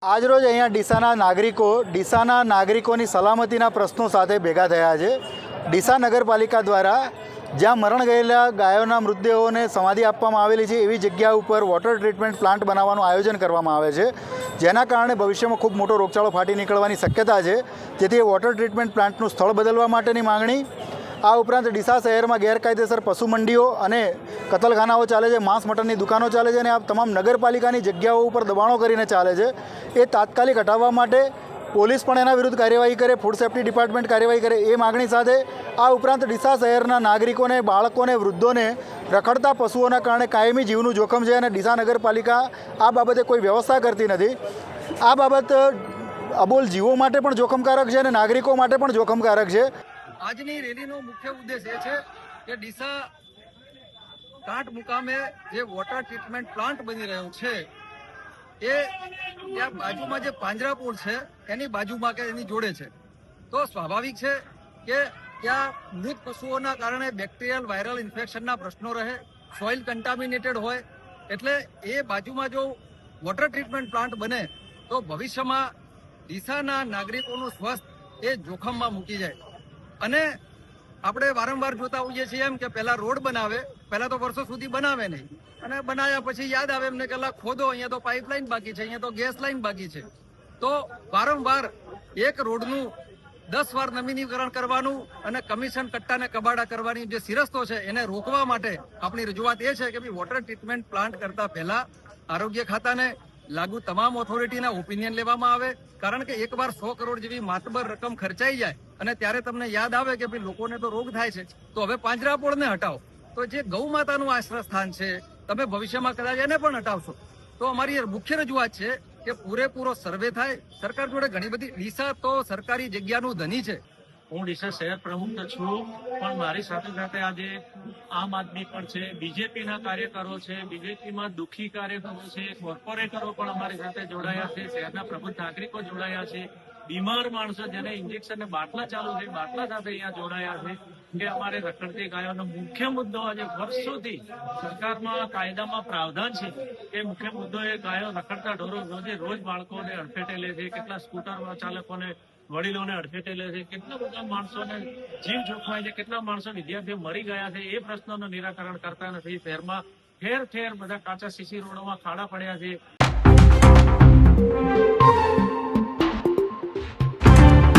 આજરોજ અહીંયા ડીસાના નાગરિકોની સલામતીના પ્રશ્નો સાથે ભેગા થયા છે। ડીસા નગરપાલિકા દ્વારા જ્યાં મરણ ગયેલા ગાયોના મૃતદેહોને સમાધિ આપવામાં આવેલી છે એવી જગ્યા ઉપર વોટર ટ્રીટમેન્ટ પ્લાન્ટ બનાવવાનું આયોજન કરવામાં આવે છે, જેના કારણે ભવિષ્યમાં ખૂબ મોટો રોગચાળો ફાટી નીકળવાની શક્યતા છે। જેથી વોટર ટ્રીટમેન્ટ પ્લાન્ટનું સ્થળ બદલવા માટેની માંગણી, આ ઉપરાંત ડીસા શહેરમાં ગેરકાયદેસર પશુ મંડીઓ અને કતલખાનાઓ ચાલે છે, માંસ મટનની દુકાનો ચાલે છે અને આ તમામ નગરપાલિકાની જગ્યાઓ ઉપર દબાણો કરીને ચાલે છે, એ તાત્કાલિક હટાવવા માટે પોલીસ પણ એના વિરુદ્ધ કાર્યવાહી કરે, ફૂડ સેફ્ટી ડિપાર્ટમેન્ટ કાર્યવાહી કરે એ માગણી સાથે આ ઉપરાંત ડીસા શહેરના નાગરિકોને, બાળકોને, વૃદ્ધોને રખડતા પશુઓના કારણે કાયમી જીવનું જોખમ છે અને ડીસા નગરપાલિકા આ બાબતે કોઈ વ્યવસ્થા કરતી નથી। આ બાબત અબોલ જીવો માટે પણ જોખમકારક છે અને નાગરિકો માટે પણ જોખમકારક છે। આજની રેલીનો મુખ્ય ઉદ્દેશ એ છે કે ડીસા કાંટ મુકામે જે વોટર ટ્રીટમેન્ટ પ્લાન્ટ બની રહ્યો છે એ ત્યાં બાજુમાં જે પાંજરાપોળ છે એની બાજુમાં કે એની જોડે છે, તો સ્વાભાવિક છે કે ત્યાં મૃત પશુઓના કારણે બેક્ટેરિયલ વાયરલ ઇન્ફેક્શનના પ્રશ્નો રહે, સોઇલ કન્ટામિનેટેડ હોય, એટલે એ બાજુમાં જો વોટર ટ્રીટમેન્ટ પ્લાન્ટ બને તો ભવિષ્યમાં ડીસાના નાગરિકોનું સ્વાસ્થ્ય એ જોખમમાં મૂકી જાય। અને આપણે વારંવાર જોતા હોઈએ છીએ એમ કે પહેલા રોડ બનાવે, પહેલા તો વર્ષો સુધી બનાવે નહીં અને બનાવ્યા પછી યાદ આવે એમને કે ખોદો, અહીંયા તો પાઇપલાઇન બાકી છે, અહીંયા તો ગેસ લાઇન બાકી છે, તો વારંવાર એક રોડનું 10 વાર નવીનીકરણ કરવાનું અને કમિશન કટ્ટાને કબાડા કરવાની જે સિરસ્તો છે એને રોકવા માટે આપણી રજૂઆત એ છે કે ભાઈ વોટર ટ્રીટમેન્ટ પ્લાન્ટ કરતા પહેલા આરોગ્ય ખાતાને લાગુ તમામ ઓથોરિટીના ઓપિનિયન લેવામાં આવે, કારણ કે એકવાર 100 કરોડ જેવી માતબર રકમ ખર્ચાઈ જાય અને ત્યારે તમને યાદ આવે કે ભાઈ લોકોને તો રોગ થાય છે, તો હવે પાંજરાપોળને હટાવો, તો જે ગૌ માતાનું આશ્રય સ્થાન છે તમે ભવિષ્યમાં કદાચ એને પણ હટાવશો, તો અમારી મુખ્ય રજૂઆત છે કે પૂરેપૂરો સર્વે થાય। સરકાર જોડે ઘણી બધી, ડીસા તો સરકારી જગ્યાનું ધની છે। હું ડીસા શહેર પ્રમુખ તો છું, પણ મારી સાથે સાથે આજે આમ આદમી પણ છે, બીજેપીના કાર્યકરો છે, બીજેપીમાં દુઃખી કાર્યકરો છે, કોર્પોરેટરો પણ અમારી સાથે જોડાયા છે, શહેરના પ્રબુદ્ધ નાગરિકો જોડાયા છે, બીમાર માણસો જેને ઇન્જેક્શન બાટલા ચાલુ છે બાટલા સાથે અહીંયા જોડાયા છે કે અમારે રખડતી ગાયોનો મુખ્ય મુદ્દો આજે વર્ષોથી સરકારમાં કાયદામાં પ્રાવધાન છે કે મુખ્ય મુદ્દો એ ગાયો રખડતા ઢોરો રોજ બાળકોને અડફેટે લે છે, કેટલા સ્કૂટર ચાલકોને, વડીલોને અડફેટે લે છે, કેટલા બધા માણસોને જીવ જોખમાય છે, કેટલા માણસો વિદ્યાર્થીઓ મરી ગયા છે, એ પ્રશ્નોનું નિરાકરણ કરતા નથી। શહેરમાં ઠેર ઠેર બધા કાચા સીસી રોડોમાં ખાડા પડ્યા છે।